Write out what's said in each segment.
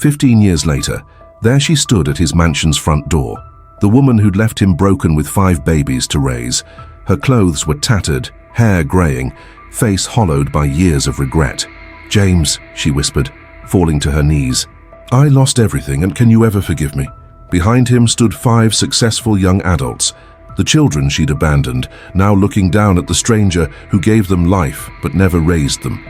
15 years later, there she stood at his mansion's front door, the woman who'd left him broken with 5 babies to raise. Her clothes were tattered, hair graying, face hollowed by years of regret. "James," she whispered, falling to her knees. "I lost everything, and can you ever forgive me?" Behind him stood 5 successful young adults, the children she'd abandoned, now looking down at the stranger who gave them life but never raised them.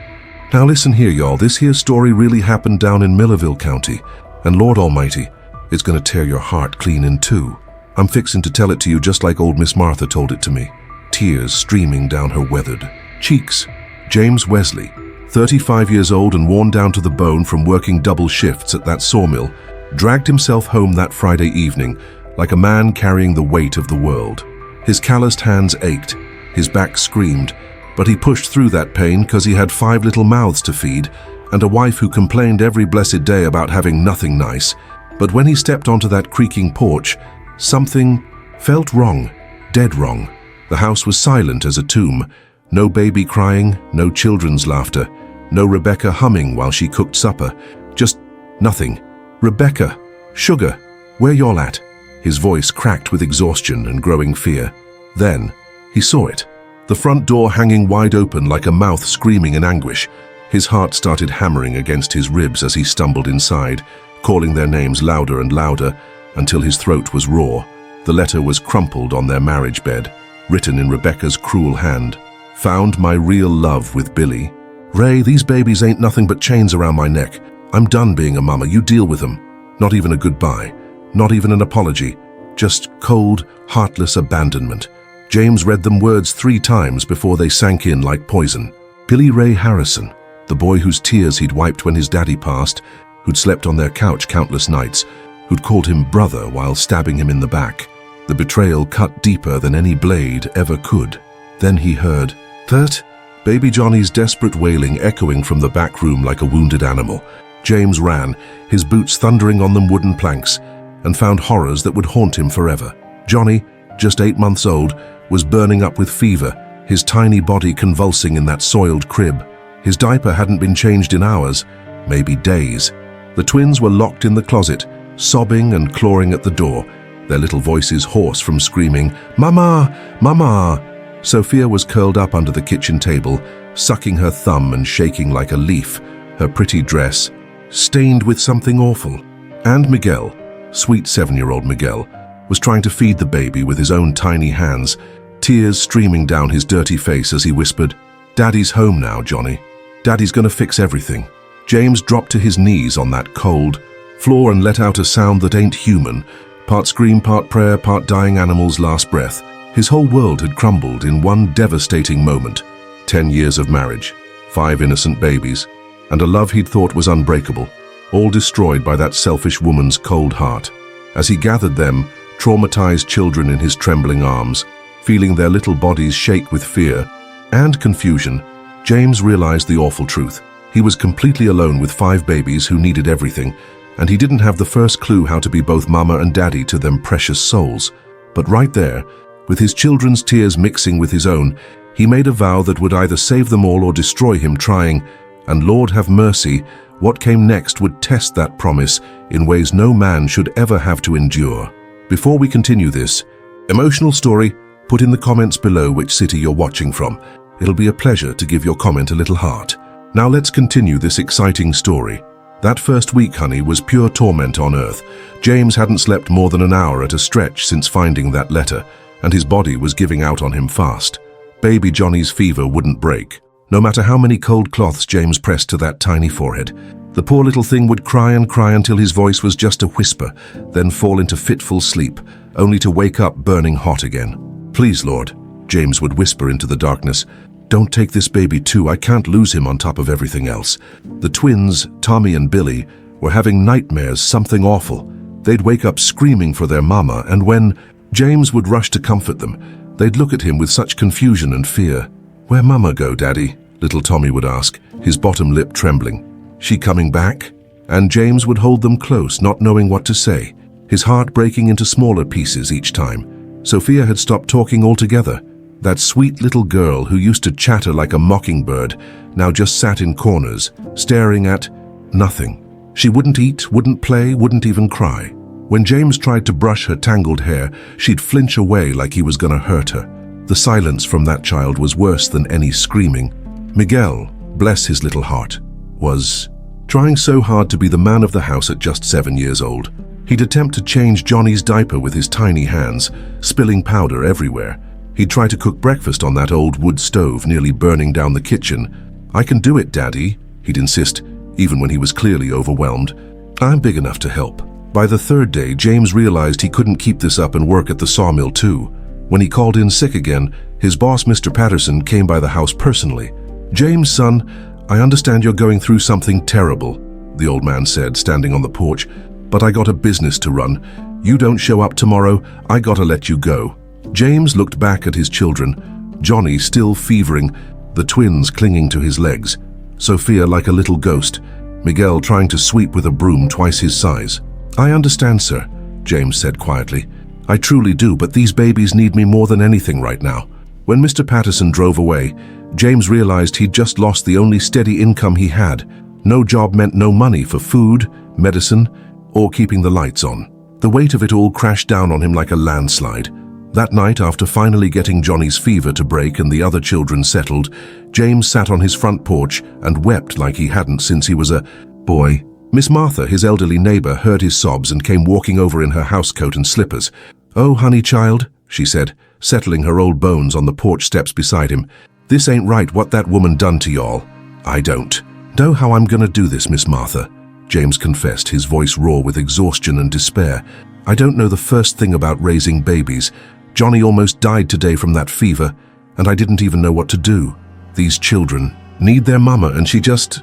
Now listen here, y'all, this here story really happened down in Millerville County, and Lord Almighty, it's gonna tear your heart clean in two. I'm fixing to tell it to you just like old Miss Martha told it to me, tears streaming down her weathered cheeks. James Wesley, 35 years old and worn down to the bone from working double shifts at that sawmill, dragged himself home that Friday evening like a man carrying the weight of the world. His calloused hands ached, his back screamed, but he pushed through that pain because he had 5 little mouths to feed and a wife who complained every blessed day about having nothing nice. But when he stepped onto that creaking porch, something felt wrong, dead wrong. The house was silent as a tomb. No baby crying, no children's laughter, no Rebecca humming while she cooked supper. Just nothing. "Rebecca, sugar, where y'all at?" His voice cracked with exhaustion and growing fear. Then he saw it. The front door hanging wide open like a mouth screaming in anguish. His heart started hammering against his ribs as he stumbled inside, calling their names louder and louder until his throat was raw. The letter was crumpled on their marriage bed, written in Rebecca's cruel hand. "Found my real love with Billy. Ray, these babies ain't nothing but chains around my neck. I'm done being a mama, you deal with them." Not even a goodbye, not even an apology, just cold, heartless abandonment. James read them words 3 times before they sank in like poison. Billy Ray Harrison, the boy whose tears he'd wiped when his daddy passed, who'd slept on their couch countless nights, who'd called him brother while stabbing him in the back. The betrayal cut deeper than any blade ever could. Then he heard, "Thurt," baby Johnny's desperate wailing echoing from the back room like a wounded animal. James ran, his boots thundering on them wooden planks, and found horrors that would haunt him forever. Johnny, just 8 months old, was burning up with fever, his tiny body convulsing in that soiled crib. His diaper hadn't been changed in hours, maybe days. The twins were locked in the closet, sobbing and clawing at the door, their little voices hoarse from screaming, "Mama! Mama!" Sophia was curled up under the kitchen table, sucking her thumb and shaking like a leaf, her pretty dress stained with something awful. And Miguel, sweet 7-year-old Miguel, was trying to feed the baby with his own tiny hands, tears streaming down his dirty face as he whispered, "Daddy's home now, Johnny. Daddy's gonna fix everything." James dropped to his knees on that cold floor and let out a sound that ain't human, part scream, part prayer, part dying animal's last breath. His whole world had crumbled in one devastating moment. 10 years of marriage, 5 innocent babies, and a love he'd thought was unbreakable, all destroyed by that selfish woman's cold heart. As he gathered them, traumatized children in his trembling arms, feeling their little bodies shake with fear and confusion, James realized the awful truth. He was completely alone with 5 babies who needed everything, and he didn't have the first clue how to be both mama and daddy to them precious souls. But right there, with his children's tears mixing with his own, he made a vow that would either save them all or destroy him trying, and Lord have mercy, what came next would test that promise in ways no man should ever have to endure. Before we continue this emotional story, put in the comments below which city you're watching from. It'll be a pleasure to give your comment a little heart. Now let's continue this exciting story. That first week, honey, was pure torment on earth. James hadn't slept more than an hour at a stretch since finding that letter, and his body was giving out on him fast. Baby Johnny's fever wouldn't break. No matter how many cold cloths James pressed to that tiny forehead, the poor little thing would cry and cry until his voice was just a whisper, then fall into fitful sleep, only to wake up burning hot again. "Please, Lord," James would whisper into the darkness, "don't take this baby too. I can't lose him on top of everything else." The twins, Tommy and Billy, were having nightmares, something awful. They'd wake up screaming for their mama, and when James would rush to comfort them, they'd look at him with such confusion and fear. "Where mama go, Daddy?" little Tommy would ask, his bottom lip trembling. "She coming back?" And James would hold them close, not knowing what to say, his heart breaking into smaller pieces each time. Sophia had stopped talking altogether. That sweet little girl who used to chatter like a mockingbird now just sat in corners, staring at nothing. She wouldn't eat, wouldn't play, wouldn't even cry. When James tried to brush her tangled hair, she'd flinch away like he was gonna hurt her. The silence from that child was worse than any screaming. Miguel, bless his little heart, was trying so hard to be the man of the house at just 7 years old. He'd attempt to change Johnny's diaper with his tiny hands, spilling powder everywhere. He'd try to cook breakfast on that old wood stove, nearly burning down the kitchen. "I can do it, Daddy," he'd insist, even when he was clearly overwhelmed. "I'm big enough to help." By the third day, James realized he couldn't keep this up and work at the sawmill too. When he called in sick again, his boss, Mr. Patterson, came by the house personally. "James, son, I understand you're going through something terrible," the old man said, standing on the porch, "but I got a business to run. You don't show up tomorrow, I gotta let you go." James looked back at his children, Johnny still fevering, the twins clinging to his legs, Sophia like a little ghost, Miguel trying to sweep with a broom twice his size. "I understand, sir," James said quietly. "I truly do, but these babies need me more than anything right now." When Mr. Patterson drove away, James realized he'd just lost the only steady income he had. No job meant no money for food, medicine, or keeping the lights on. The weight of it all crashed down on him like a landslide. That night, after finally getting Johnny's fever to break and the other children settled, James sat on his front porch and wept like he hadn't since he was a boy. Miss Martha, his elderly neighbor, heard his sobs and came walking over in her housecoat and slippers. "Oh, honey child," she said, settling her old bones on the porch steps beside him. "This ain't right what that woman done to y'all." "I don't know how I'm gonna do this, Miss Martha," James confessed, his voice raw with exhaustion and despair. "I don't know the first thing about raising babies. Johnny almost died today from that fever, and I didn't even know what to do. These children need their mama, and she just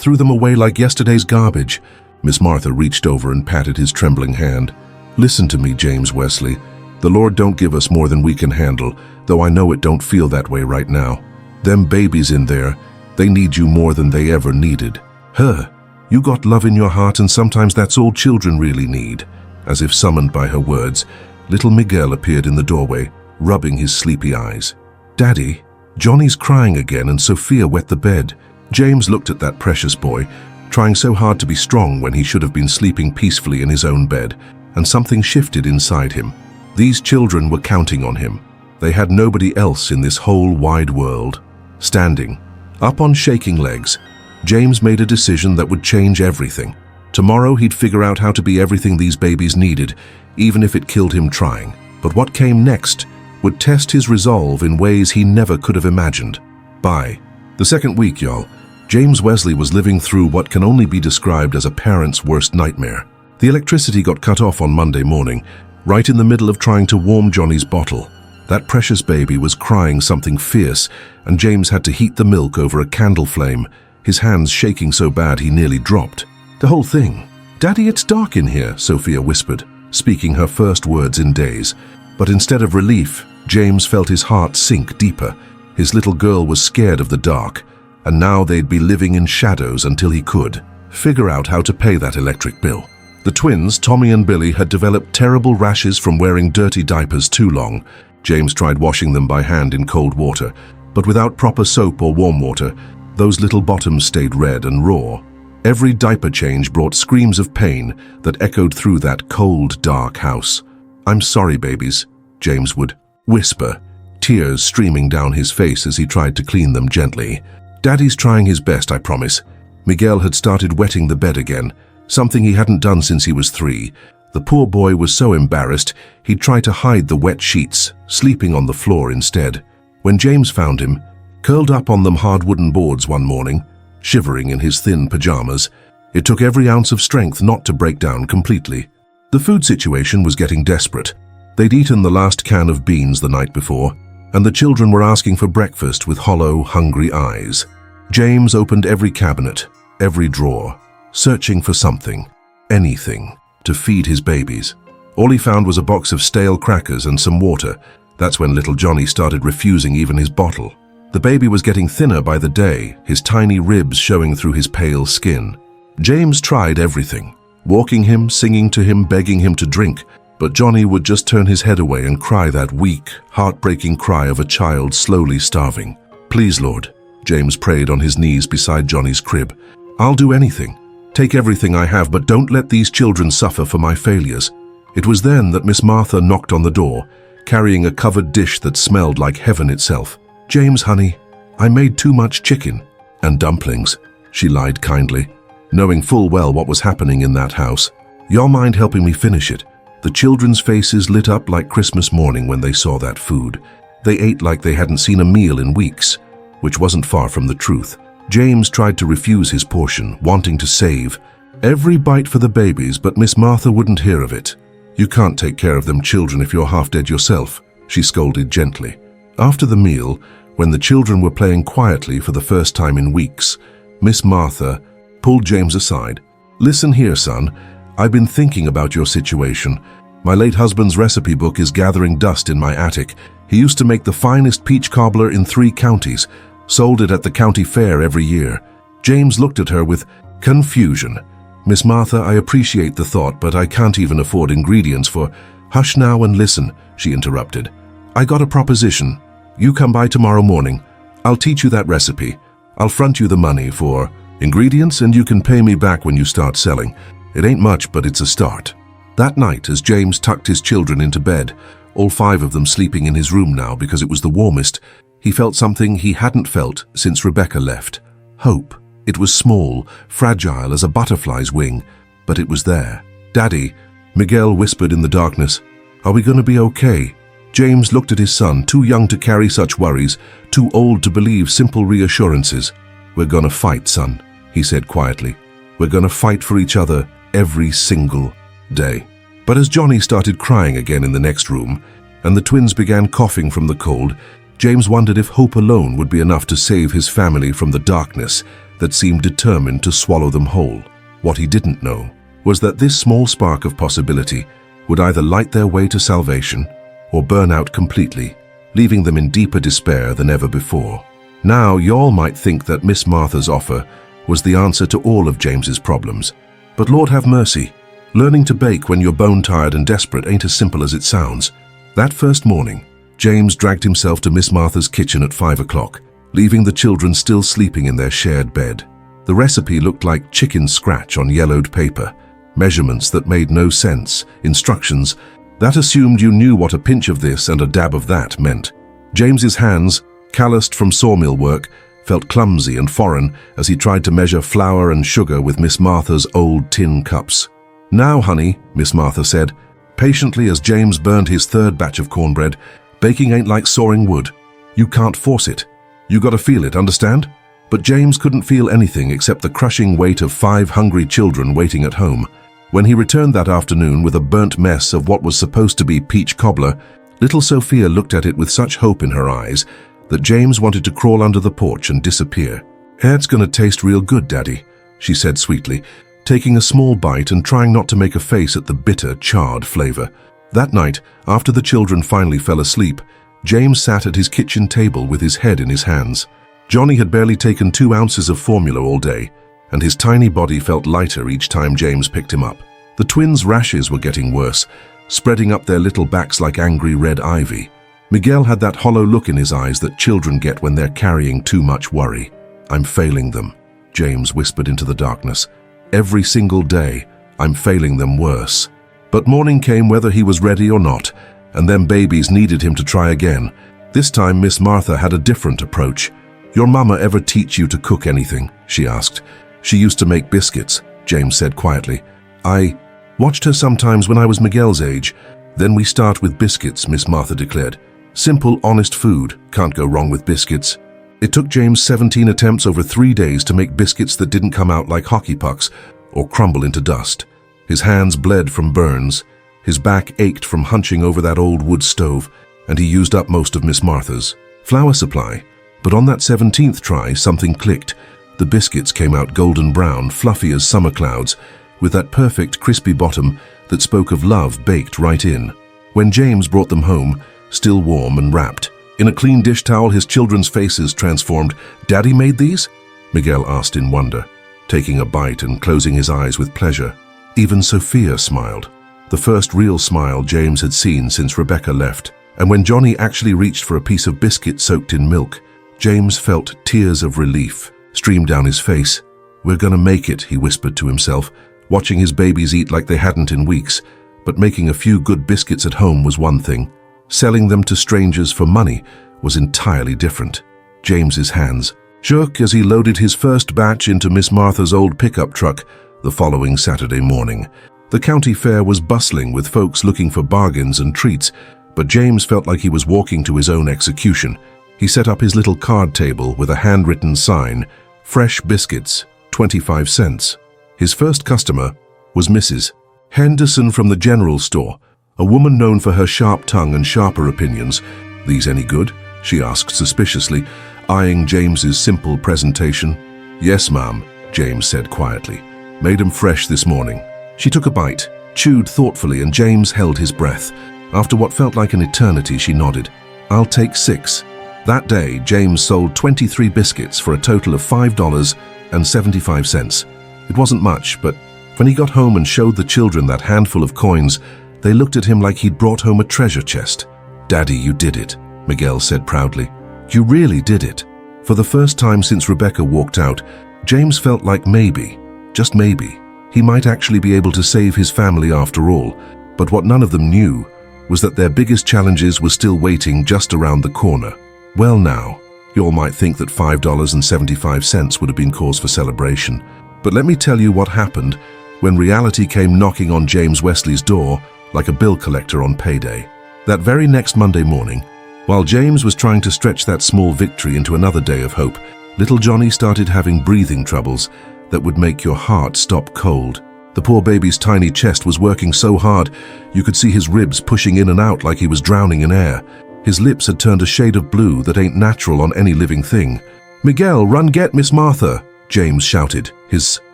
threw them away like yesterday's garbage." Miss Martha reached over and patted his trembling hand. "Listen to me, James Wesley. The Lord don't give us more than we can handle, though I know it don't feel that way right now. Them babies in there, they need you more than they ever needed. Her, you got love in your heart, and sometimes that's all children really need." As if summoned by her words, little Miguel appeared in the doorway, rubbing his sleepy eyes. "Daddy, Johnny's crying again," and Sophia wet the bed. James looked at that precious boy, trying so hard to be strong when he should have been sleeping peacefully in his own bed, and something shifted inside him. These children were counting on him. They had nobody else in this whole wide world. Standing up on shaking legs, James made a decision that would change everything. Tomorrow he'd figure out how to be everything these babies needed, even if it killed him trying. But what came next would test his resolve in ways he never could have imagined. By the second week, y'all, James Wesley was living through what can only be described as a parent's worst nightmare. The electricity got cut off on Monday morning, right in the middle of trying to warm Johnny's bottle. That precious baby was crying something fierce, and James had to heat the milk over a candle flame, his hands shaking so bad he nearly dropped. The whole thing. "Daddy, it's dark in here," Sophia whispered, speaking her first words in days. But instead of relief, James felt his heart sink deeper. His little girl was scared of the dark, and now they'd be living in shadows until he could figure out how to pay that electric bill. The twins, Tommy and Billy, had developed terrible rashes from wearing dirty diapers too long. James tried washing them by hand in cold water, but without proper soap or warm water, those little bottoms stayed red and raw. Every diaper change brought screams of pain that echoed through that cold, dark house. "I'm sorry, babies," James would whisper, tears streaming down his face as he tried to clean them gently. "Daddy's trying his best, I promise." Miguel had started wetting the bed again, something he hadn't done since he was 3. The poor boy was so embarrassed, he'd try to hide the wet sheets, sleeping on the floor instead. When James found him, curled up on them hard wooden boards one morning, shivering in his thin pajamas, it took every ounce of strength not to break down completely. The food situation was getting desperate. They'd eaten the last can of beans the night before, and the children were asking for breakfast with hollow, hungry eyes. James opened every cabinet, every drawer, searching for something, anything, to feed his babies. All he found was a box of stale crackers and some water. That's when little Johnny started refusing even his bottle. The baby was getting thinner by the day, his tiny ribs showing through his pale skin. James tried everything, walking him, singing to him, begging him to drink, but Johnny would just turn his head away and cry that weak, heartbreaking cry of a child slowly starving. "Please, Lord," James prayed on his knees beside Johnny's crib. "I'll do anything. Take everything I have, but don't let these children suffer for my failures." It was then that Miss Martha knocked on the door, carrying a covered dish that smelled like heaven itself. "James, honey, I made too much chicken and dumplings," she lied kindly, knowing full well what was happening in that house. "Y'all mind helping me finish it?" The children's faces lit up like Christmas morning when they saw that food. They ate like they hadn't seen a meal in weeks, which wasn't far from the truth. James tried to refuse his portion, wanting to save every bite for the babies, but Miss Martha wouldn't hear of it. "You can't take care of them children if you're half dead yourself," she scolded gently. After the meal, when the children were playing quietly for the first time in weeks, Miss Martha pulled James aside. "Listen here, son. I've been thinking about your situation. My late husband's recipe book is gathering dust in my attic. He used to make the finest peach cobbler in 3 counties, sold it at the county fair every year." James looked at her with confusion. "Miss Martha, I appreciate the thought, but I can't even afford ingredients for—" "Hush now and listen," she interrupted. "I got a proposition. You come by tomorrow morning. I'll teach you that recipe. I'll front you the money for ingredients, and you can pay me back when you start selling. It ain't much, but it's a start." That night, as James tucked his children into bed, all 5 of them sleeping in his room now because it was the warmest, he felt something he hadn't felt since Rebecca left. Hope. It was small, fragile as a butterfly's wing, but it was there. "Daddy," Miguel whispered in the darkness, "are we going to be okay?" James looked at his son, too young to carry such worries, too old to believe simple reassurances. "We're gonna fight, son," he said quietly. "We're gonna fight for each other every single day." But as Johnny started crying again in the next room, and the twins began coughing from the cold, James wondered if hope alone would be enough to save his family from the darkness that seemed determined to swallow them whole. What he didn't know was that this small spark of possibility would either light their way to salvation or burn out completely, leaving them in deeper despair than ever before. Now, y'all might think that Miss Martha's offer was the answer to all of James's problems. But Lord have mercy, learning to bake when you're bone-tired and desperate ain't as simple as it sounds. That first morning, James dragged himself to Miss Martha's kitchen at 5 o'clock, leaving the children still sleeping in their shared bed. The recipe looked like chicken scratch on yellowed paper, measurements that made no sense, instructions that assumed you knew what a pinch of this and a dab of that meant. James's hands, calloused from sawmill work, felt clumsy and foreign as he tried to measure flour and sugar with Miss Martha's old tin cups. "Now, honey," Miss Martha said, patiently as James burned his 3rd batch of cornbread, "baking ain't like sawing wood. You can't force it. You gotta feel it, understand?" But James couldn't feel anything except the crushing weight of 5 hungry children waiting at home. When he returned that afternoon with a burnt mess of what was supposed to be peach cobbler, little Sophia looked at it with such hope in her eyes that James wanted to crawl under the porch and disappear. "It's gonna taste real good, Daddy," she said sweetly, taking a small bite and trying not to make a face at the bitter, charred flavor. That night, after the children finally fell asleep, James sat at his kitchen table with his head in his hands. Johnny had barely taken 2 ounces of formula all day, and his tiny body felt lighter each time James picked him up. The twins' rashes were getting worse, spreading up their little backs like angry red ivy. Miguel had that hollow look in his eyes that children get when they're carrying too much worry. "I'm failing them," James whispered into the darkness. "Every single day, I'm failing them worse." But morning came whether he was ready or not, and them babies needed him to try again. This time Miss Martha had a different approach. "Your mama ever teach you to cook anything?" she asked. "She used to make biscuits," James said quietly. "I watched her sometimes when I was Miguel's age. Then we start with biscuits," Miss Martha declared. "Simple, honest food. Can't go wrong with biscuits." It took James 17 attempts over 3 days to make biscuits that didn't come out like hockey pucks or crumble into dust. His hands bled from burns. His back ached from hunching over that old wood stove, and he used up most of Miss Martha's flour supply. But on that 17th try, something clicked. The biscuits came out golden brown, fluffy as summer clouds, with that perfect crispy bottom that spoke of love baked right in. When James brought them home, still warm and wrapped in a clean dish towel, his children's faces transformed. "Daddy made these?" Miguel asked in wonder, taking a bite and closing his eyes with pleasure. Even Sophia smiled, the first real smile James had seen since Rebecca left. And when Johnny actually reached for a piece of biscuit soaked in milk, James felt tears of relief stream down his face. "We're gonna make it," he whispered to himself, watching his babies eat like they hadn't in weeks. But making a few good biscuits at home was one thing. Selling them to strangers for money was entirely different. James's hands shook as he loaded his first batch into Miss Martha's old pickup truck the following Saturday morning. The county fair was bustling with folks looking for bargains and treats, but James felt like he was walking to his own execution. He set up his little card table with a handwritten sign, "Fresh biscuits, 25 cents. His first customer was Mrs. Henderson from the general store, a woman known for her sharp tongue and sharper opinions. "These any good?" she asked suspiciously, eyeing James's simple presentation. "Yes, ma'am," James said quietly. "Made 'em fresh this morning." She took a bite, chewed thoughtfully, and James held his breath. After what felt like an eternity, she nodded. "I'll take 6. That day, James sold 23 biscuits for a total of $5.75. It wasn't much, but when he got home and showed the children that handful of coins, they looked at him like he'd brought home a treasure chest. "Daddy, you did it," Miguel said proudly. "You really did it." For the first time since Rebecca walked out, James felt like maybe, just maybe, he might actually be able to save his family after all. But what none of them knew was that their biggest challenges were still waiting just around the corner. Well now, you all might think that $5.75 would have been cause for celebration. But let me tell you what happened when reality came knocking on James Wesley's door like a bill collector on payday. That very next Monday morning, while James was trying to stretch that small victory into another day of hope, little Johnny started having breathing troubles that would make your heart stop cold. The poor baby's tiny chest was working so hard you could see his ribs pushing in and out like he was drowning in air. His lips had turned a shade of blue that ain't natural on any living thing. "Miguel, run get Miss Martha," James shouted, his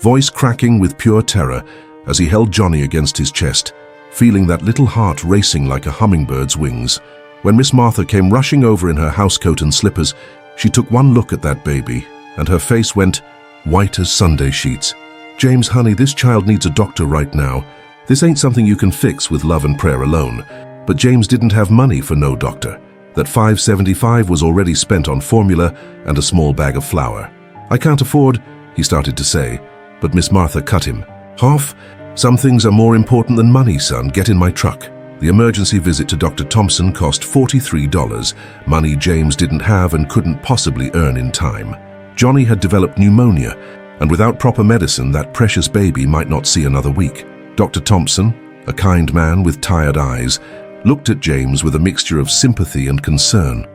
voice cracking with pure terror as he held Johnny against his chest, feeling that little heart racing like a hummingbird's wings. When Miss Martha came rushing over in her housecoat and slippers, she took one look at that baby, and her face went white as Sunday sheets. "James, honey, this child needs a doctor right now. This ain't something you can fix with love and prayer alone." But James didn't have money for no doctor. That $5.75 was already spent on formula and a small bag of flour. "I can't afford," he started to say, but Miss Martha cut him. "Hoff, some things are more important than money, son. Get in my truck." The emergency visit to Dr. Thompson cost $43, money James didn't have and couldn't possibly earn in time. Johnny had developed pneumonia, and without proper medicine, that precious baby might not see another week. Dr. Thompson, a kind man with tired eyes, looked at James with a mixture of sympathy and concern.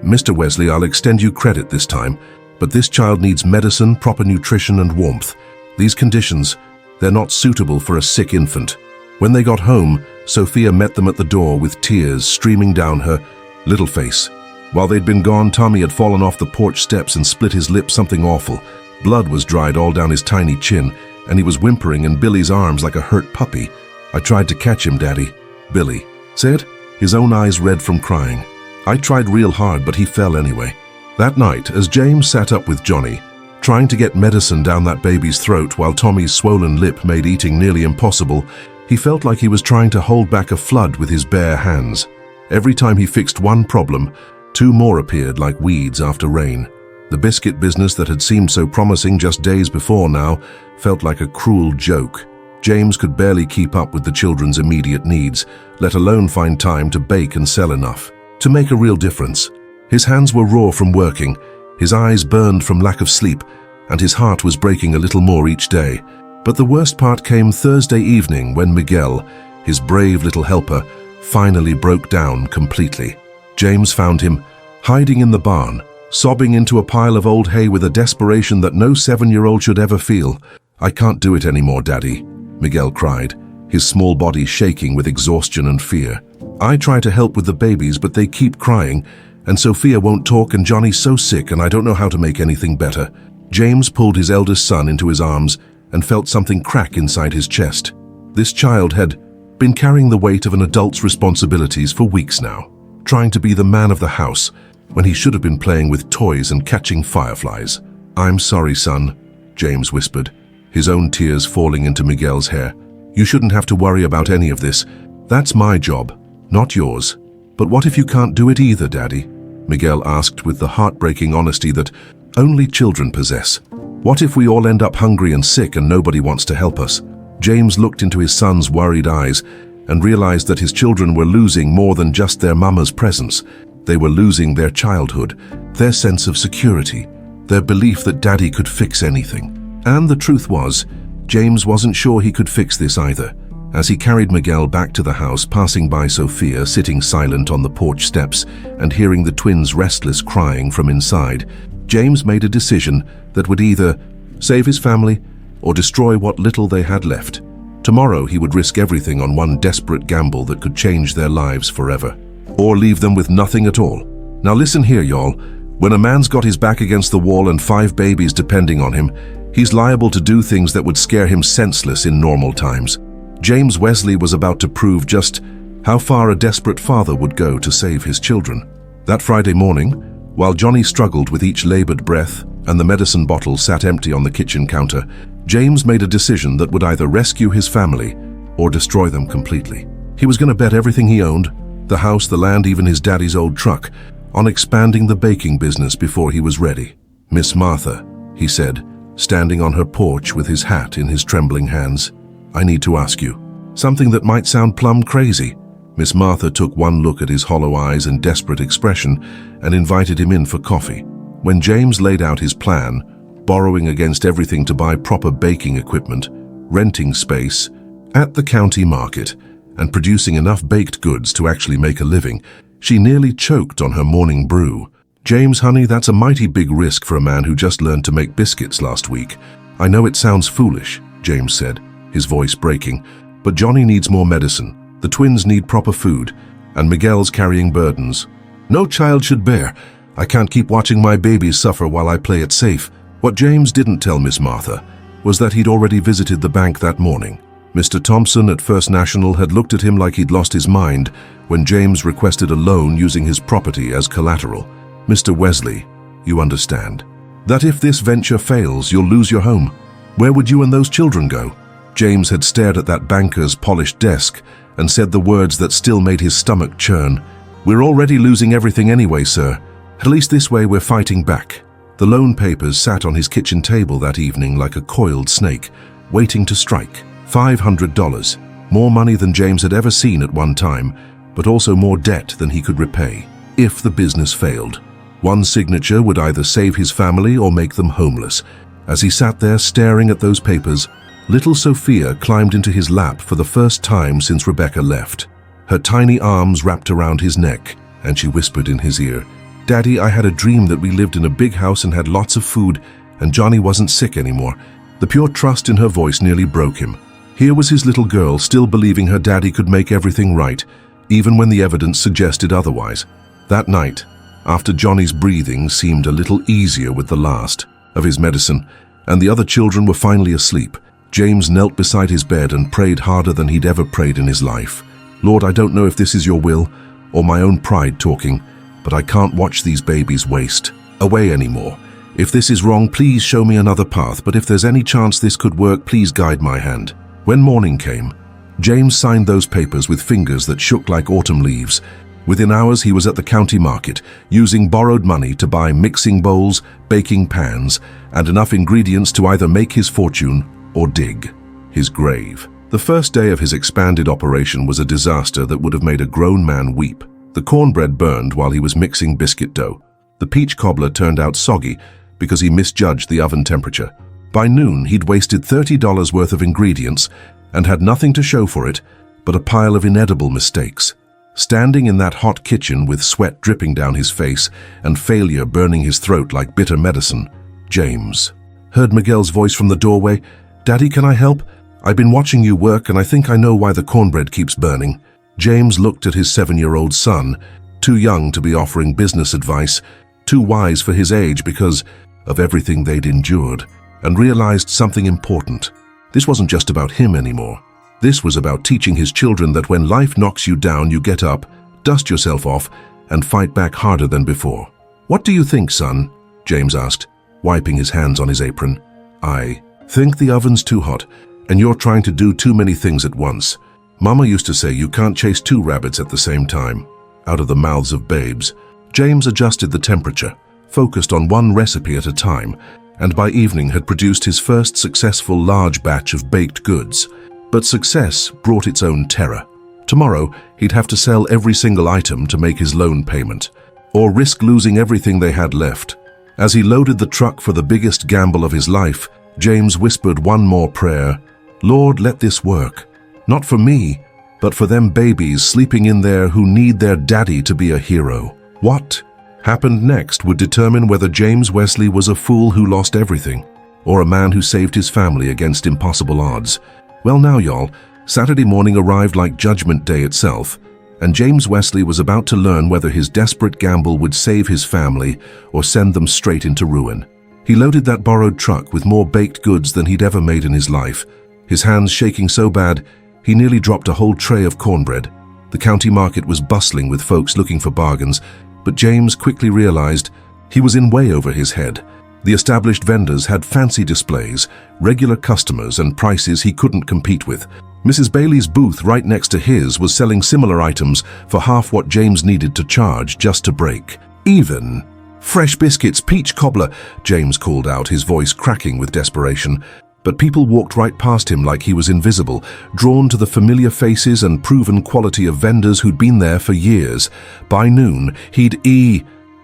"Mr. Wesley, I'll extend you credit this time, but this child needs medicine, proper nutrition, and warmth. These conditions, they're not suitable for a sick infant." When they got home, Sophia met them at the door with tears streaming down her little face. While they'd been gone, Tommy had fallen off the porch steps and split his lip something awful. Blood was dried all down his tiny chin, and he was whimpering in Billy's arms like a hurt puppy. "I tried to catch him, Daddy," Billy said, his own eyes red from crying. "I tried real hard, but he fell anyway." That night, as James sat up with Johnny, trying to get medicine down that baby's throat while Tommy's swollen lip made eating nearly impossible, he felt like he was trying to hold back a flood with his bare hands. Every time he fixed one problem, 2 more appeared like weeds after rain. The biscuit business that had seemed so promising just days before now felt like a cruel joke. James could barely keep up with the children's immediate needs, let alone find time to bake and sell enough to make a real difference. His hands were raw from working, his eyes burned from lack of sleep, and his heart was breaking a little more each day. But the worst part came Thursday evening when Miguel, his brave little helper, finally broke down completely. James found him hiding in the barn, sobbing into a pile of old hay with a desperation that no 7-year-old should ever feel. "I can't do it anymore, Daddy," Miguel cried, his small body shaking with exhaustion and fear. "I try to help with the babies, but they keep crying, and Sophia won't talk, and Johnny's so sick, and I don't know how to make anything better." James pulled his eldest son into his arms and felt something crack inside his chest. This child had been carrying the weight of an adult's responsibilities for weeks now, trying to be the man of the house when he should have been playing with toys and catching fireflies. "I'm sorry, son," James whispered, his own tears falling into Miguel's hair. "You shouldn't have to worry about any of this. That's my job, not yours." "But what if you can't do it either, Daddy?" Miguel asked with the heartbreaking honesty that only children possess. What if we all end up hungry and sick and nobody wants to help us? James looked into his son's worried eyes and realized that his children were losing more than just their mama's presence. They were losing their childhood, their sense of security, their belief that daddy could fix anything. And the truth was, James wasn't sure he could fix this either. As he carried Miguel back to the house, passing by Sophia sitting silent on the porch steps and hearing the twins' restless crying from inside, James made a decision that would either save his family or destroy what little they had left. Tomorrow he would risk everything on one desperate gamble that could change their lives forever, or leave them with nothing at all. Now listen here, y'all. When a man's got his back against the wall and 5 babies depending on him, he's liable to do things that would scare him senseless in normal times. James Wesley was about to prove just how far a desperate father would go to save his children. That Friday morning, while Johnny struggled with each labored breath and the medicine bottle sat empty on the kitchen counter, James made a decision that would either rescue his family or destroy them completely. He was going to bet everything he owned, the house, the land, even his daddy's old truck, on expanding the baking business before he was ready. "Miss Martha," he said, standing on her porch with his hat in his trembling hands, "I need to ask you something that might sound plumb crazy." Miss Martha took one look at his hollow eyes and desperate expression and invited him in for coffee. When James laid out his plan, borrowing against everything to buy proper baking equipment, renting space at the county market, and producing enough baked goods to actually make a living, she nearly choked on her morning brew. "James, honey, that's a mighty big risk for a man who just learned to make biscuits last week. I know it sounds foolish," James said, his voice breaking, "but Johnny needs more medicine, the twins need proper food, and Miguel's carrying burdens no child should bear. I can't keep watching my babies suffer while I play it safe." What James didn't tell Miss Martha was that he'd already visited the bank that morning. Mr. Thompson at First National had looked at him like he'd lost his mind when James requested a loan using his property as collateral. "Mr. Wesley, you understand that if this venture fails, you'll lose your home. Where would you and those children go?" James had stared at that banker's polished desk and said the words that still made his stomach churn. "We're already losing everything anyway, sir. At least this way we're fighting back." The loan papers sat on his kitchen table that evening like a coiled snake, waiting to strike. $500, more money than James had ever seen at one time, but also more debt than he could repay if the business failed. One signature would either save his family or make them homeless. As he sat there staring at those papers, little Sophia climbed into his lap for the first time since Rebecca left. Her tiny arms wrapped around his neck, and she whispered in his ear, "Daddy, I had a dream that we lived in a big house and had lots of food, and Johnny wasn't sick anymore." The pure trust in her voice nearly broke him. Here was his little girl still believing her daddy could make everything right, even when the evidence suggested otherwise. That night, after Johnny's breathing seemed a little easier with the last of his medicine, and the other children were finally asleep, James knelt beside his bed and prayed harder than he'd ever prayed in his life. "Lord, I don't know if this is your will or my own pride talking, but I can't watch these babies waste away anymore. If this is wrong, please show me another path, but if there's any chance this could work, please guide my hand." When morning came, James signed those papers with fingers that shook like autumn leaves. Within hours, he was at the county market, using borrowed money to buy mixing bowls, baking pans, and enough ingredients to either make his fortune or dig his grave. The first day of his expanded operation was a disaster that would have made a grown man weep. The cornbread burned while he was mixing biscuit dough. The peach cobbler turned out soggy because he misjudged the oven temperature. By noon, he'd wasted $30 worth of ingredients and had nothing to show for it but a pile of inedible mistakes. Standing in that hot kitchen with sweat dripping down his face and failure burning his throat like bitter medicine, James heard Miguel's voice from the doorway. "Daddy, can I help? I've been watching you work and I think I know why the cornbread keeps burning." James looked at his 7-year-old son, too young to be offering business advice, too wise for his age because of everything they'd endured, and realized something important. This wasn't just about him anymore. This was about teaching his children that when life knocks you down, you get up, dust yourself off, and fight back harder than before. "What do you think, son?" James asked, wiping his hands on his apron. "I think the oven's too hot, and you're trying to do too many things at once. Mama used to say you can't chase 2 rabbits at the same time." Out of the mouths of babes, James adjusted the temperature, focused on one recipe at a time, and by evening had produced his first successful large batch of baked goods. But success brought its own terror. Tomorrow, he'd have to sell every single item to make his loan payment, or risk losing everything they had left. As he loaded the truck for the biggest gamble of his life, James whispered one more prayer. "Lord, let this work. Not for me, but for them babies sleeping in there who need their daddy to be a hero." What happened next would determine whether James Wesley was a fool who lost everything, or a man who saved his family against impossible odds. Well now, y'all, Saturday morning arrived like Judgment Day itself, and James Wesley was about to learn whether his desperate gamble would save his family or send them straight into ruin. He loaded that borrowed truck with more baked goods than he'd ever made in his life, his hands shaking so bad he nearly dropped a whole tray of cornbread. The county market was bustling with folks looking for bargains, but James quickly realized he was in way over his head. The established vendors had fancy displays, regular customers, and prices he couldn't compete with. Mrs. Bailey's booth right next to his was selling similar items for half what James needed to charge just to break even. "Fresh biscuits, peach cobbler," James called out, his voice cracking with desperation. But people walked right past him like he was invisible, drawn to the familiar faces and proven quality of vendors who'd been there for years. By noon, he'd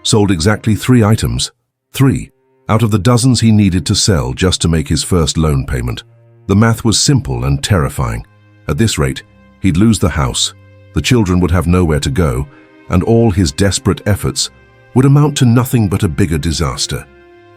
sold exactly 3 items. 3 out of the dozens he needed to sell just to make his first loan payment. The math was simple and terrifying. At this rate, he'd lose the house, the children would have nowhere to go, and all his desperate efforts would amount to nothing but a bigger disaster.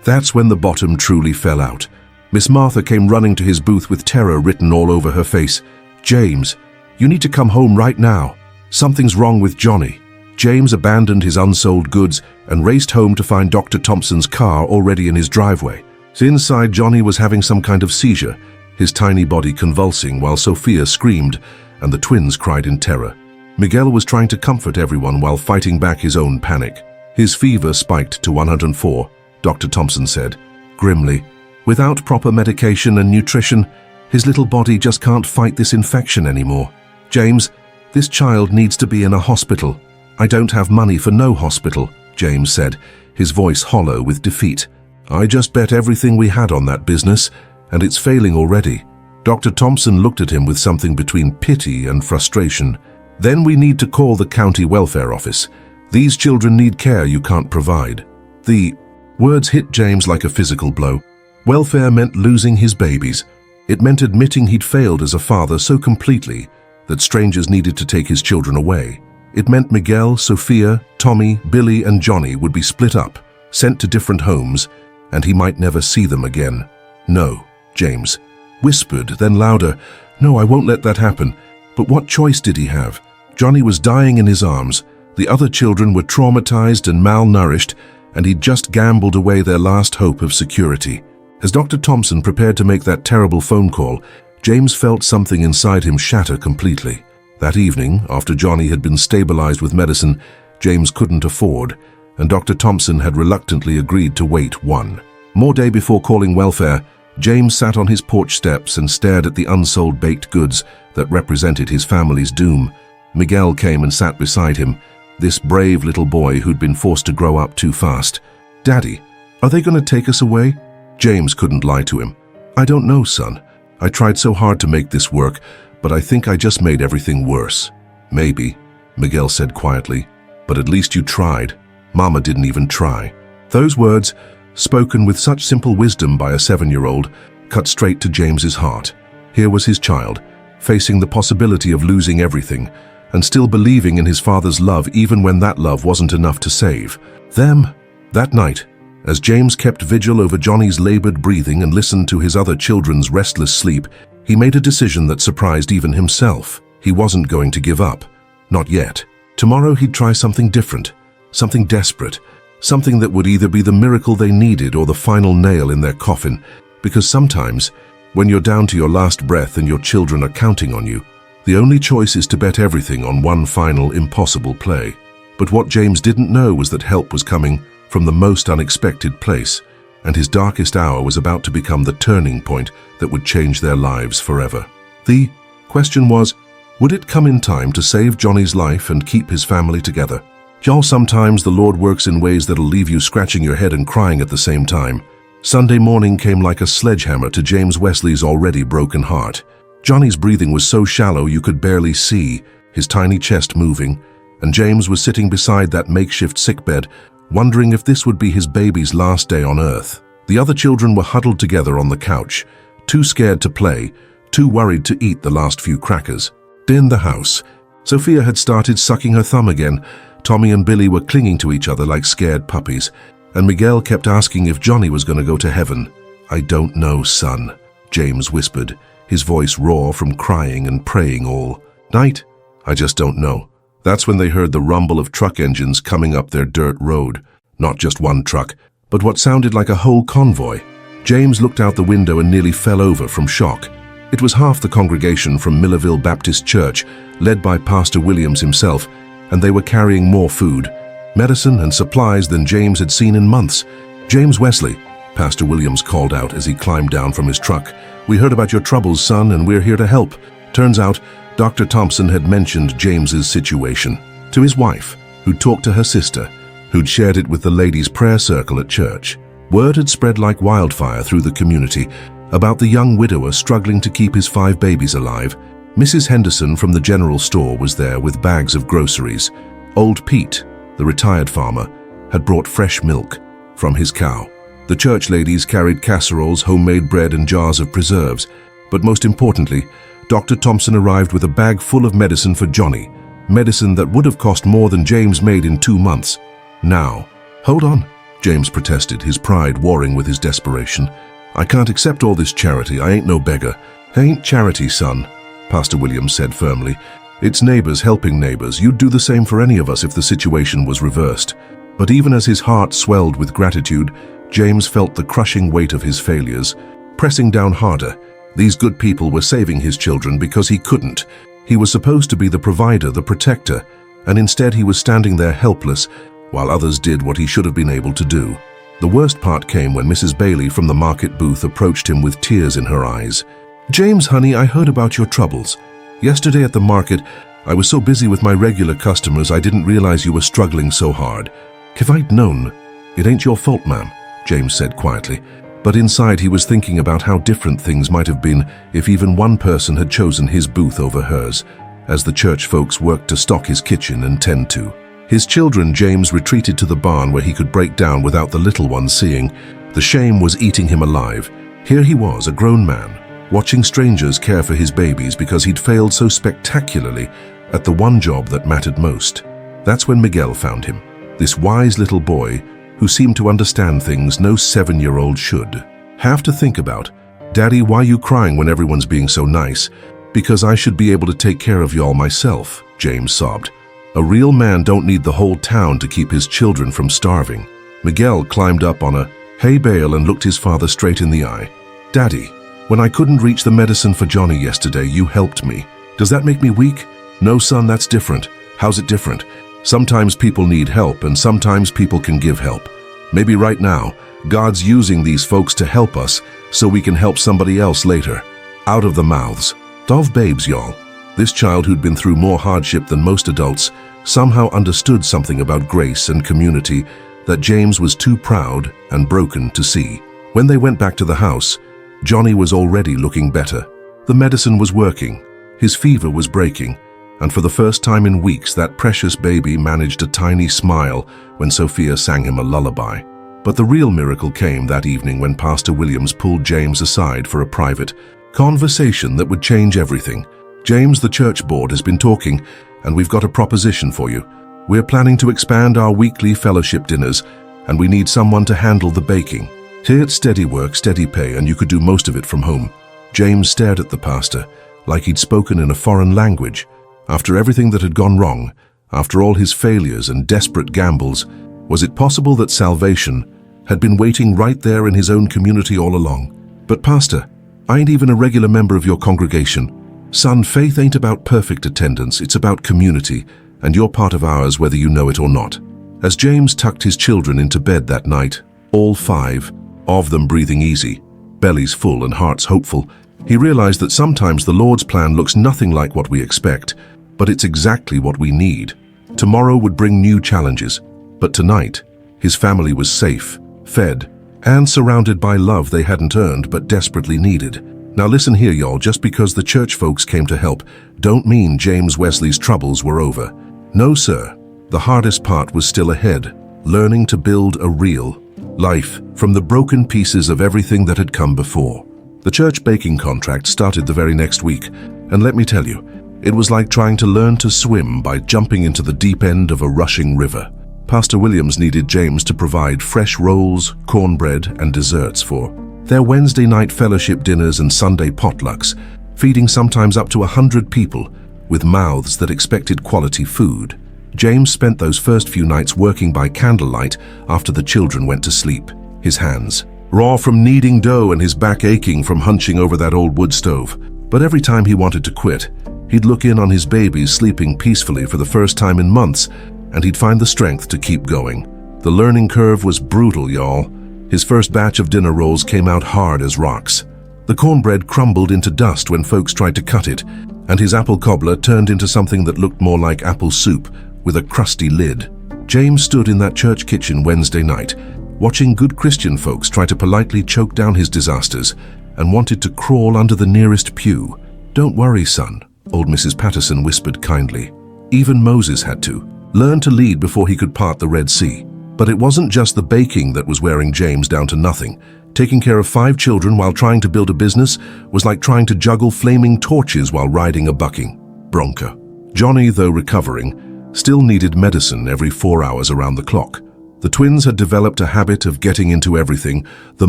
That's when the bottom truly fell out. Miss Martha came running to his booth with terror written all over her face. "James, you need to come home right now. Something's wrong with Johnny." James abandoned his unsold goods and raced home to find Dr. Thompson's car already in his driveway. Inside, Johnny was having some kind of seizure, his tiny body convulsing while Sophia screamed and the twins cried in terror. Miguel was trying to comfort everyone while fighting back his own panic. His fever spiked to 104, Dr. Thompson said, grimly. Without proper medication and nutrition, his little body just can't fight this infection anymore. "James, this child needs to be in a hospital." "I don't have money for no hospital," James said, his voice hollow with defeat. "I just bet everything we had on that business, and it's failing already." Dr. Thompson looked at him with something between pity and frustration. "Then we need to call the county welfare office. These children need care you can't provide." The words hit James like a physical blow. Welfare meant losing his babies. It meant admitting he'd failed as a father so completely that strangers needed to take his children away. It meant Miguel, Sophia, Tommy, Billy, and Johnny would be split up, sent to different homes, and he might never see them again. "No," James whispered, then louder. "No, I won't let that happen." But what choice did he have? Johnny was dying in his arms. The other children were traumatized and malnourished, and he'd just gambled away their last hope of security. As Dr. Thompson prepared to make that terrible phone call, James felt something inside him shatter completely. That evening, after Johnny had been stabilized with medicine James couldn't afford, and Dr. Thompson had reluctantly agreed to wait one more day before calling welfare, James sat on his porch steps and stared at the unsold baked goods that represented his family's doom. Miguel came and sat beside him, this brave little boy who'd been forced to grow up too fast. "Daddy, are they going to take us away?" James couldn't lie to him. "I don't know, son. I tried so hard to make this work, but I think I just made everything worse." "Maybe," Miguel said quietly, "but at least you tried. Mama didn't even try." Those words, spoken with such simple wisdom by a 7-year-old, cut straight to James's heart. Here was his child, facing the possibility of losing everything, and still believing in his father's love even when that love wasn't enough to save them. That night, as James kept vigil over Johnny's labored breathing and listened to his other children's restless sleep, he made a decision that surprised even himself. He wasn't going to give up. Not yet. Tomorrow he'd try something different, something desperate, something that would either be the miracle they needed or the final nail in their coffin. Because sometimes, when you're down to your last breath and your children are counting on you, the only choice is to bet everything on one final impossible play. But what James didn't know was that help was coming from the most unexpected place, and his darkest hour was about to become the turning point that would change their lives forever. The question was, would it come in time to save Johnny's life and keep his family together? Y'all, sometimes the Lord works in ways that'll leave you scratching your head and crying at the same time. Sunday morning came like a sledgehammer to James Wesley's already broken heart. Johnny's breathing was so shallow you could barely see, his tiny chest moving, and James was sitting beside that makeshift sickbed, wondering if this would be his baby's last day on earth. The other children were huddled together on the couch, too scared to play, too worried to eat the last few crackers. In the house, Sophia had started sucking her thumb again. Tommy and Billy were clinging to each other like scared puppies, and Miguel kept asking if Johnny was going to go to heaven. "I don't know, son," James whispered, his voice raw from crying and praying all night. "I just don't know." That's when they heard the rumble of truck engines coming up their dirt road. Not just one truck, but what sounded like a whole convoy. James looked out the window and nearly fell over from shock. It was half the congregation from Millerville Baptist Church, led by Pastor Williams himself, and they were carrying more food, medicine and supplies than James had seen in months. "James Wesley," Pastor Williams called out as he climbed down from his truck. "We heard about your troubles, son, and we're here to help." Turns out, Dr. Thompson had mentioned James's situation to his wife, who'd talked to her sister, who'd shared it with the ladies' prayer circle at church. Word had spread like wildfire through the community about the young widower struggling to keep his 5 babies alive. Mrs. Henderson from the general store was there with bags of groceries. Old Pete, the retired farmer, had brought fresh milk from his cow. The church ladies carried casseroles, homemade bread, and jars of preserves. But most importantly, Dr. Thompson arrived with a bag full of medicine for Johnny, medicine that would have cost more than James made in 2 months. "Now, hold on," James protested, his pride warring with his desperation. "I can't accept all this charity. I ain't no beggar." "Ain't charity, son," Pastor Williams said firmly. "It's neighbors helping neighbors. You'd do the same for any of us if the situation was reversed." But even as his heart swelled with gratitude, James felt the crushing weight of his failures, pressing down harder. These good people were saving his children because he couldn't. He was supposed to be the provider, the protector, and instead he was standing there helpless, while others did what he should have been able to do. The worst part came when Mrs. Bailey from the market booth approached him with tears in her eyes. "James, honey, I heard about your troubles. Yesterday at the market, I was so busy with my regular customers I didn't realize you were struggling so hard. If I'd known..." "It ain't your fault, ma'am," James said quietly. But inside he was thinking about how different things might have been if even one person had chosen his booth over hers, as the church folks worked to stock his kitchen and tend to. His children, James retreated to the barn where he could break down without the little ones seeing. The shame was eating him alive. Here he was, a grown man, watching strangers care for his babies because he'd failed so spectacularly at the one job that mattered most. That's when Miguel found him, this wise little boy who seemed to understand things no 7-year-old should. "Have to think about. Daddy, why you crying when everyone's being so nice? Because I should be able to take care of y'all myself," James sobbed. "A real man don't need the whole town to keep his children from starving." Miguel climbed up on a hay bale and looked his father straight in the eye. "Daddy, when I couldn't reach the medicine for Johnny yesterday, you helped me. Does that make me weak?" "No, son, that's different." "How's it different?" "Sometimes people need help, and sometimes people can give help. Maybe right now, God's using these folks to help us so we can help somebody else later." Out of the mouths of babes, y'all. This child who'd been through more hardship than most adults somehow understood something about grace and community that James was too proud and broken to see. When they went back to the house, Johnny was already looking better. The medicine was working. His fever was breaking. And for the first time in weeks, that precious baby managed a tiny smile when Sophia sang him a lullaby. But the real miracle came that evening when Pastor Williams pulled James aside for a private conversation that would change everything. "James, the church board has been talking, and we've got a proposition for you. We're planning to expand our weekly fellowship dinners, and we need someone to handle the baking. Here it's steady work, steady pay, and you could do most of it from home." James stared at the pastor like he'd spoken in a foreign language. After everything that had gone wrong, after all his failures and desperate gambles, was it possible that salvation had been waiting right there in his own community all along? "But Pastor, I ain't even a regular member of your congregation." "Son, faith ain't about perfect attendance, it's about community, and you're part of ours whether you know it or not." As James tucked his children into bed that night, all 5 of them breathing easy, bellies full and hearts hopeful, he realized that sometimes the Lord's plan looks nothing like what we expect, but it's exactly what we need. Tomorrow would bring new challenges, but tonight, his family was safe, fed, and surrounded by love they hadn't earned but desperately needed. Now listen here, y'all, just because the church folks came to help, don't mean James Wesley's troubles were over. No, sir. The hardest part was still ahead, learning to build a real life from the broken pieces of everything that had come before. The church baking contract started the very next week, and let me tell you, it was like trying to learn to swim by jumping into the deep end of a rushing river. Pastor Williams needed James to provide fresh rolls, cornbread, and desserts for their Wednesday night fellowship dinners and Sunday potlucks, feeding sometimes up to 100 people with mouths that expected quality food. James spent those first few nights working by candlelight after the children went to sleep, his hands raw from kneading dough and his back aching from hunching over that old wood stove. But every time he wanted to quit, he'd look in on his babies sleeping peacefully for the first time in months, and he'd find the strength to keep going. The learning curve was brutal, y'all. His first batch of dinner rolls came out hard as rocks. The cornbread crumbled into dust when folks tried to cut it, and his apple cobbler turned into something that looked more like apple soup with a crusty lid. James stood in that church kitchen Wednesday night, watching good Christian folks try to politely choke down his disasters, and wanted to crawl under the nearest pew. "Don't worry, son," old Mrs. Patterson whispered kindly. Even Moses had to learn to lead before he could part the Red Sea. But it wasn't just the baking that was wearing James down to nothing. Taking care of 5 children while trying to build a business was like trying to juggle flaming torches while riding a bucking bronco. Johnny, though recovering, still needed medicine every 4 hours around the clock. The twins had developed a habit of getting into everything the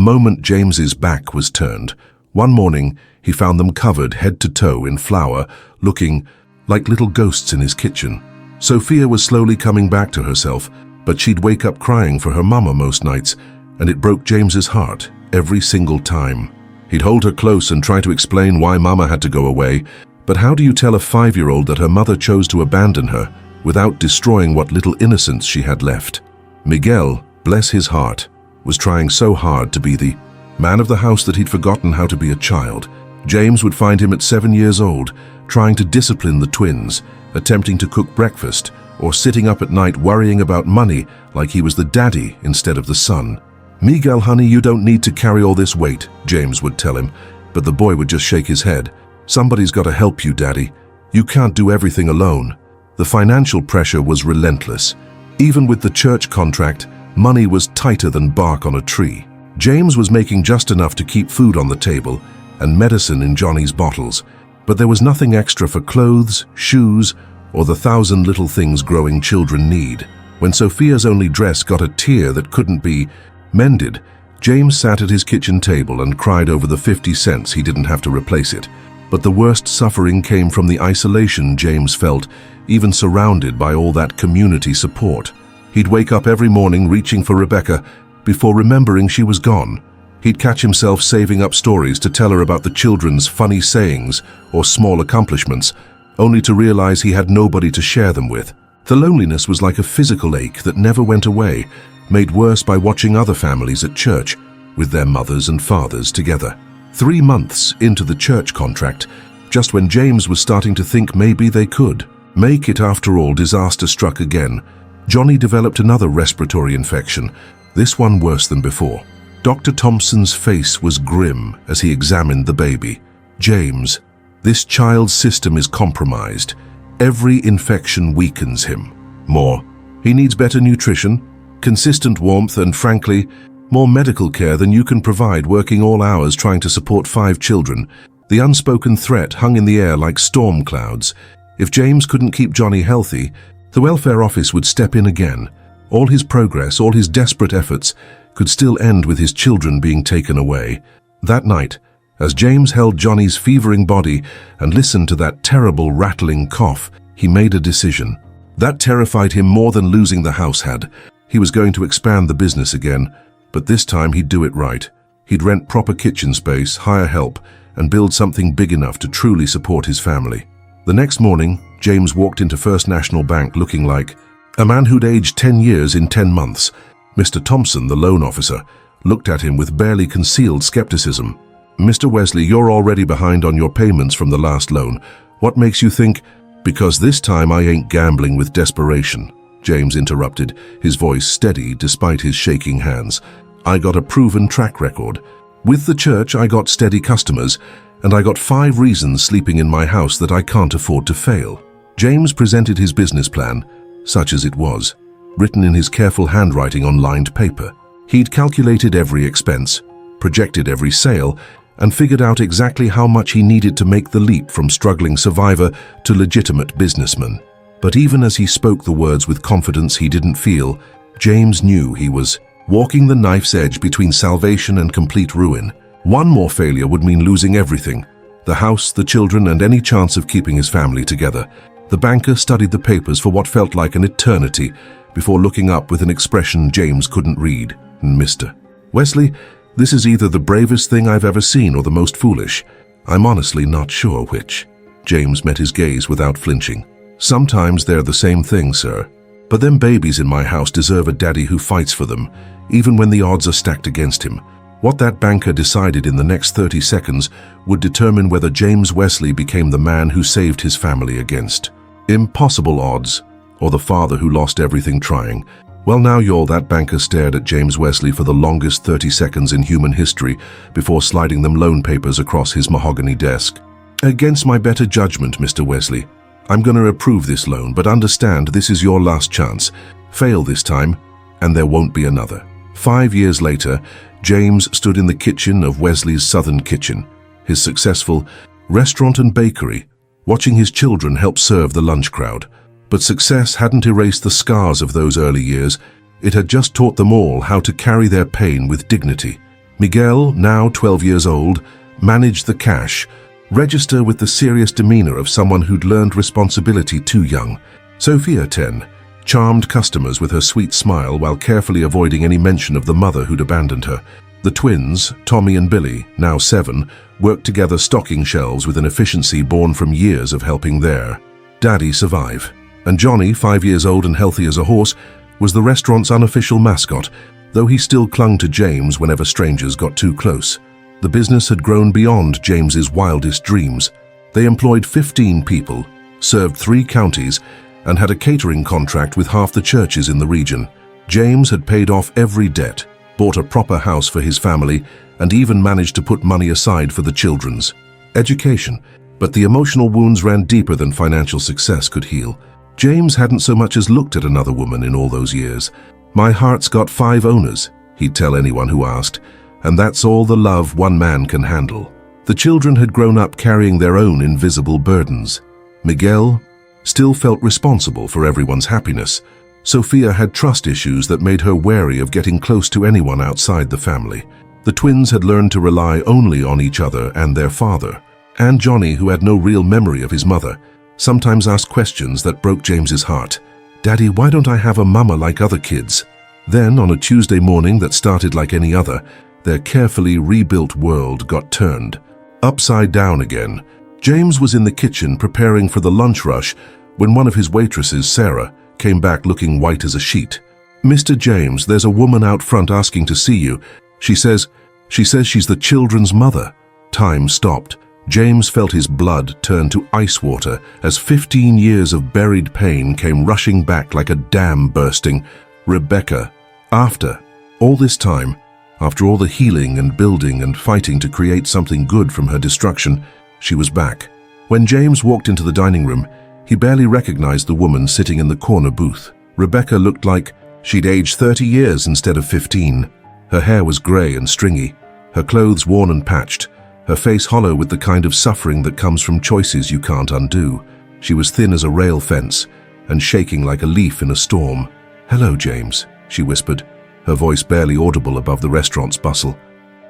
moment James's back was turned. One morning, he found them covered head to toe in flour, looking like little ghosts in his kitchen. Sophia was slowly coming back to herself, but she'd wake up crying for her mama most nights, and it broke James's heart every single time. He'd hold her close and try to explain why mama had to go away, but how do you tell a 5-year-old that her mother chose to abandon her without destroying what little innocence she had left? Miguel, bless his heart, was trying so hard to be the man of the house that he'd forgotten how to be a child. James would find him at 7 years old, trying to discipline the twins, attempting to cook breakfast, or sitting up at night worrying about money like he was the daddy instead of the son. "Miguel, honey, you don't need to carry all this weight," James would tell him, but the boy would just shake his head. "Somebody's got to help you, Daddy. You can't do everything alone." The financial pressure was relentless. Even with the church contract, money was tighter than bark on a tree. James was making just enough to keep food on the table and medicine in Johnny's bottles, but there was nothing extra for clothes, shoes, or the 1,000 little things growing children need. When Sophia's only dress got a tear that couldn't be mended, James sat at his kitchen table and cried over the 50 cents he didn't have to replace it. But the worst suffering came from the isolation James felt, even surrounded by all that community support. He'd wake up every morning reaching for Rebecca before remembering she was gone. He'd catch himself saving up stories to tell her about the children's funny sayings or small accomplishments, only to realize he had nobody to share them with. The loneliness was like a physical ache that never went away, made worse by watching other families at church with their mothers and fathers together. 3 months into the church contract, just when James was starting to think maybe they could make it after all, disaster struck again. Johnny developed another respiratory infection, this one worse than before. Dr. Thompson's face was grim as he examined the baby. "James, this child's system is compromised. Every infection weakens him. More, he needs better nutrition, consistent warmth, and frankly, more medical care than you can provide working all hours trying to support 5 children." The unspoken threat hung in the air like storm clouds. If James couldn't keep Johnny healthy, the welfare office would step in again. All his progress, all his desperate efforts, could still end with his children being taken away. That night, as James held Johnny's fevering body and listened to that terrible rattling cough, he made a decision. That terrified him more than losing the house had. He was going to expand the business again, but this time he'd do it right. He'd rent proper kitchen space, hire help, and build something big enough to truly support his family. The next morning, James walked into First National Bank looking like a man who'd aged 10 years in 10 months. Mr. Thompson, the loan officer, looked at him with barely concealed skepticism. "Mr. Wesley, you're already behind on your payments from the last loan. What makes you think—" "Because this time I ain't gambling with desperation," James interrupted, his voice steady despite his shaking hands. I got a proven track record. With the church, I got steady customers, and I got 5 reasons sleeping in my house that I can't afford to fail. James presented his business plan, such as it was, written in his careful handwriting on lined paper. He'd calculated every expense, projected every sale, and figured out exactly how much he needed to make the leap from struggling survivor to legitimate businessman. But even as he spoke the words with confidence he didn't feel, James knew he was walking the knife's edge between salvation and complete ruin. One more failure would mean losing everything: the house, the children, and any chance of keeping his family together. The banker studied the papers for what felt like an eternity before looking up with an expression James couldn't read. "Mr. Wesley, this is either the bravest thing I've ever seen or the most foolish. I'm honestly not sure which." James met his gaze without flinching. "Sometimes they're the same thing, sir. But them babies in my house deserve a daddy who fights for them, even when the odds are stacked against him." What that banker decided in the next 30 seconds would determine whether James Wesley became the man who saved his family against impossible odds, or the father who lost everything trying. "Well, now that banker stared at James Wesley for the longest 30 seconds in human history before sliding them loan papers across his mahogany desk. "Against my better judgment, Mr. Wesley, I'm going to approve this loan, but understand this is your last chance. Fail this time, and there won't be another." 5 years later, James stood in the kitchen of Wesley's Southern Kitchen, his successful restaurant and bakery, watching his children help serve the lunch crowd. But success hadn't erased the scars of those early years. It had just taught them all how to carry their pain with dignity. Miguel, now 12 years old, managed the cash register with the serious demeanor of someone who'd learned responsibility too young. Sophia, 10, charmed customers with her sweet smile while carefully avoiding any mention of the mother who'd abandoned her. The twins, Tommy and Billy, now 7, worked together stocking shelves with an efficiency born from years of helping their daddy survive. And Johnny, 5 years old and healthy as a horse, was the restaurant's unofficial mascot, though he still clung to James whenever strangers got too close. The business had grown beyond James's wildest dreams. They employed 15 people, served 3 counties, and had a catering contract with half the churches in the region. James had paid off every debt, bought a proper house for his family, and even managed to put money aside for the children's education. But the emotional wounds ran deeper than financial success could heal. James hadn't so much as looked at another woman in all those years. "My heart's got 5 owners," he'd tell anyone who asked, "and that's all the love one man can handle." The children had grown up carrying their own invisible burdens. Miguel still felt responsible for everyone's happiness. Sophia had trust issues that made her wary of getting close to anyone outside the family. The twins had learned to rely only on each other and their father. And Johnny, who had no real memory of his mother, sometimes asked questions that broke James's heart. "Daddy, why don't I have a mama like other kids?" Then, on a Tuesday morning that started like any other, their carefully rebuilt world got turned upside down again. James was in the kitchen preparing for the lunch rush when one of his waitresses, Sarah, came back looking white as a sheet. "Mr. James, there's a woman out front asking to see you. She says she's the children's mother." Time stopped. James felt his blood turn to ice water as 15 years of buried pain came rushing back like a dam bursting. Rebecca. After all this time, after all the healing and building and fighting to create something good from her destruction, she was back. When James walked into the dining room, he barely recognized the woman sitting in the corner booth. Rebecca looked like she'd aged 30 years instead of 15. Her hair was gray and stringy, her clothes worn and patched, her face hollow with the kind of suffering that comes from choices you can't undo. She was thin as a rail fence and shaking like a leaf in a storm. "Hello, James," she whispered, her voice barely audible above the restaurant's bustle.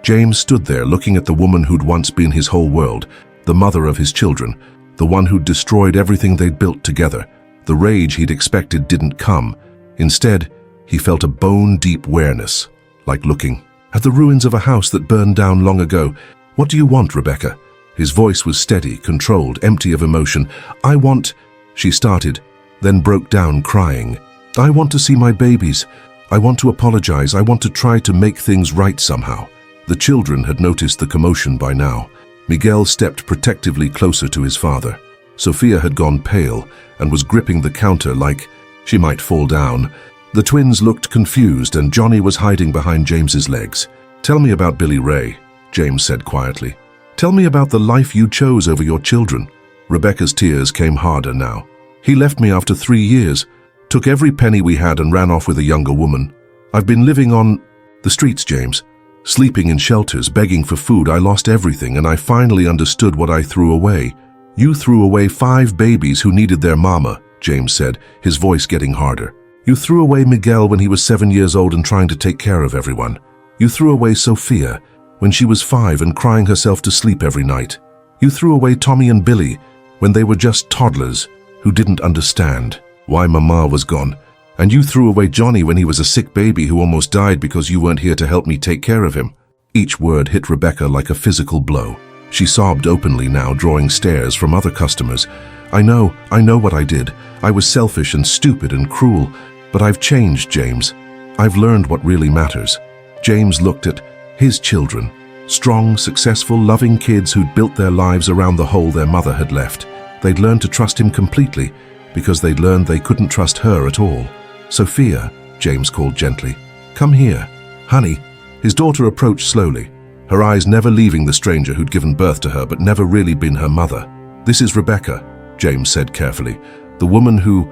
James stood there looking at the woman who'd once been his whole world, the mother of his children, the one who'd destroyed everything they'd built together. The rage he'd expected didn't come. Instead, he felt a bone-deep weariness, like looking at the ruins of a house that burned down long ago. "What do you want, Rebecca?" His voice was steady, controlled, empty of emotion. "I want," she started, then broke down crying. "I want to see my babies. I want to apologize. I want to try to make things right somehow." The children had noticed the commotion by now. Miguel stepped protectively closer to his father. Sophia had gone pale and was gripping the counter like she might fall down. The twins looked confused and Johnny was hiding behind James's legs. "Tell me about Billy Ray," James said quietly. "Tell me about the life you chose over your children." Rebecca's tears came harder now. "He left me after 3 years, took every penny we had and ran off with a younger woman. I've been living on the streets, James. Sleeping in shelters, begging for food. I lost everything and I finally understood what I threw away." "You threw away 5 babies who needed their mama," James said, his voice getting harder. "You threw away Miguel when he was 7 years old and trying to take care of everyone. You threw away Sophia when she was 5 and crying herself to sleep every night. You threw away Tommy and Billy when they were just toddlers who didn't understand why Mama was gone. And you threw away Johnny when he was a sick baby who almost died because you weren't here to help me take care of him." Each word hit Rebecca like a physical blow. She sobbed openly now, drawing stares from other customers. I know what I did. I was selfish and stupid and cruel. But I've changed, James. I've learned what really matters." James looked at his children, strong, successful, loving kids who'd built their lives around the hole their mother had left. They'd learned to trust him completely because they'd learned they couldn't trust her at all. "Sophia," James called gently. "Come here." "Honey." His daughter approached slowly, her eyes never leaving the stranger who'd given birth to her but never really been her mother. "This is Rebecca," James said carefully, "the woman who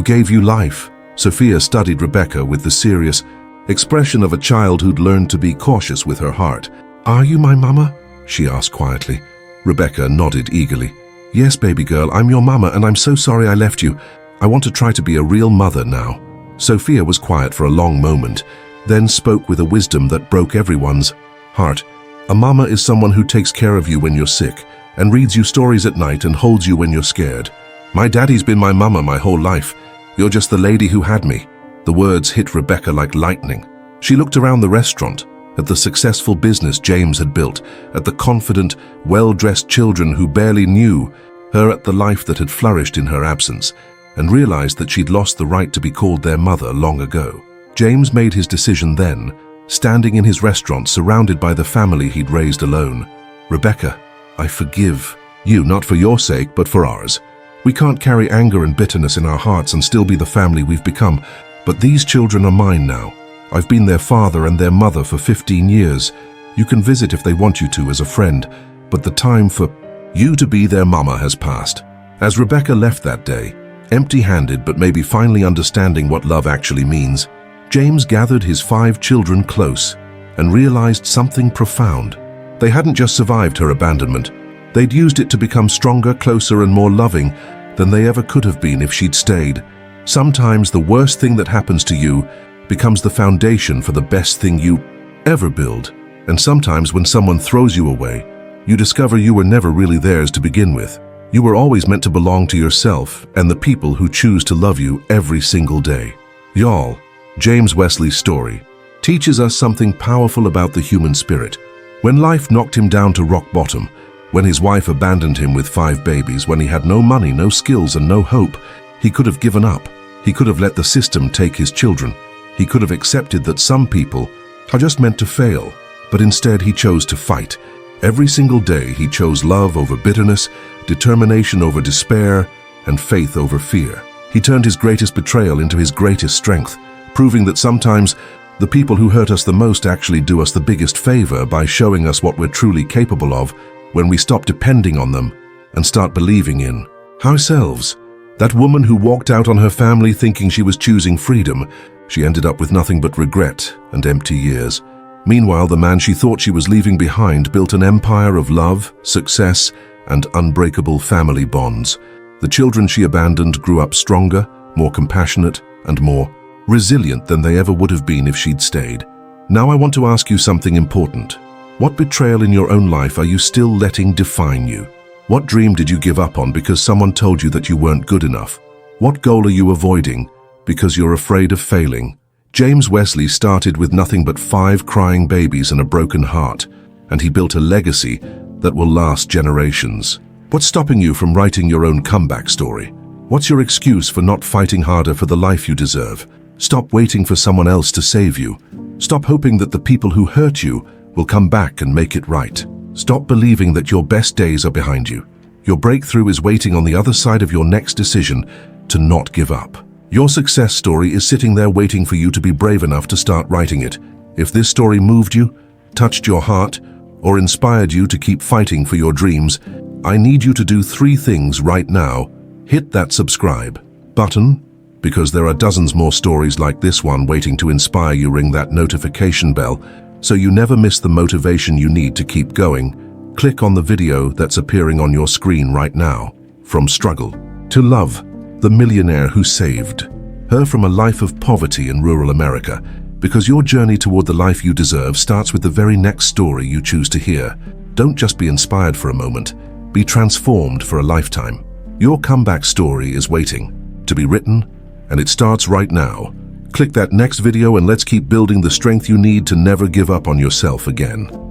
gave you life." Sophia studied Rebecca with the serious expression of a child who'd learned to be cautious with her heart. "Are you my mama?" she asked quietly. Rebecca nodded eagerly. "Yes, baby girl, I'm your mama and I'm so sorry I left you. I want to try to be a real mother now." Sophia was quiet for a long moment, then spoke with a wisdom that broke everyone's heart. "A mama is someone who takes care of you when you're sick and reads you stories at night and holds you when you're scared. My daddy's been my mama my whole life. You're just the lady who had me." The words hit Rebecca like lightning. She looked around the restaurant, at the successful business James had built, at the confident, well-dressed children who barely knew her, at the life that had flourished in her absence, and realized that she'd lost the right to be called their mother long ago. James made his decision then, standing in his restaurant surrounded by the family he'd raised alone. "Rebecca, I forgive you, not for your sake, but for ours. We can't carry anger and bitterness in our hearts and still be the family we've become. But these children are mine now. I've been their father and their mother for 15 years. You can visit if they want you to as a friend, but the time for you to be their mama has passed." As Rebecca left that day, empty-handed but maybe finally understanding what love actually means, James gathered his 5 children close and realized something profound. They hadn't just survived her abandonment. They'd used it to become stronger, closer, and more loving than they ever could have been if she'd stayed. Sometimes the worst thing that happens to you becomes the foundation for the best thing you ever build. And sometimes when someone throws you away, you discover you were never really theirs to begin with. You were always meant to belong to yourself and the people who choose to love you every single day. Y'all, James Wesley's story teaches us something powerful about the human spirit. When life knocked him down to rock bottom, when his wife abandoned him with 5 babies, when he had no money, no skills, and no hope, he could have given up. He could have let the system take his children. He could have accepted that some people are just meant to fail, but instead he chose to fight. Every single day he chose love over bitterness, determination over despair, and faith over fear. He turned his greatest betrayal into his greatest strength, proving that sometimes the people who hurt us the most actually do us the biggest favor by showing us what we're truly capable of when we stop depending on them and start believing in ourselves. That woman who walked out on her family thinking she was choosing freedom, she ended up with nothing but regret and empty years. Meanwhile, the man she thought she was leaving behind built an empire of love, success, and unbreakable family bonds. The children she abandoned grew up stronger, more compassionate, and more resilient than they ever would have been if she'd stayed. Now I want to ask you something important. What betrayal in your own life are you still letting define you? What dream did you give up on because someone told you that you weren't good enough? What goal are you avoiding because you're afraid of failing? James Wesley started with nothing but 5 crying babies and a broken heart, and he built a legacy that will last generations. What's stopping you from writing your own comeback story? What's your excuse for not fighting harder for the life you deserve? Stop waiting for someone else to save you. Stop hoping that the people who hurt you will come back and make it right. Stop believing that your best days are behind you. Your breakthrough is waiting on the other side of your next decision to not give up. Your success story is sitting there waiting for you to be brave enough to start writing it. If this story moved you, touched your heart, or inspired you to keep fighting for your dreams, I need you to do 3 things right now. Hit that subscribe button, because there are dozens more stories like this one waiting to inspire you. Ring that notification bell so you never miss the motivation you need to keep going. Click on the video that's appearing on your screen right now. From struggle to love, the millionaire who saved her from a life of poverty in rural America. Because your journey toward the life you deserve starts with the very next story you choose to hear. Don't just be inspired for a moment, be transformed for a lifetime. Your comeback story is waiting to be written, and it starts right now. Click that next video and let's keep building the strength you need to never give up on yourself again.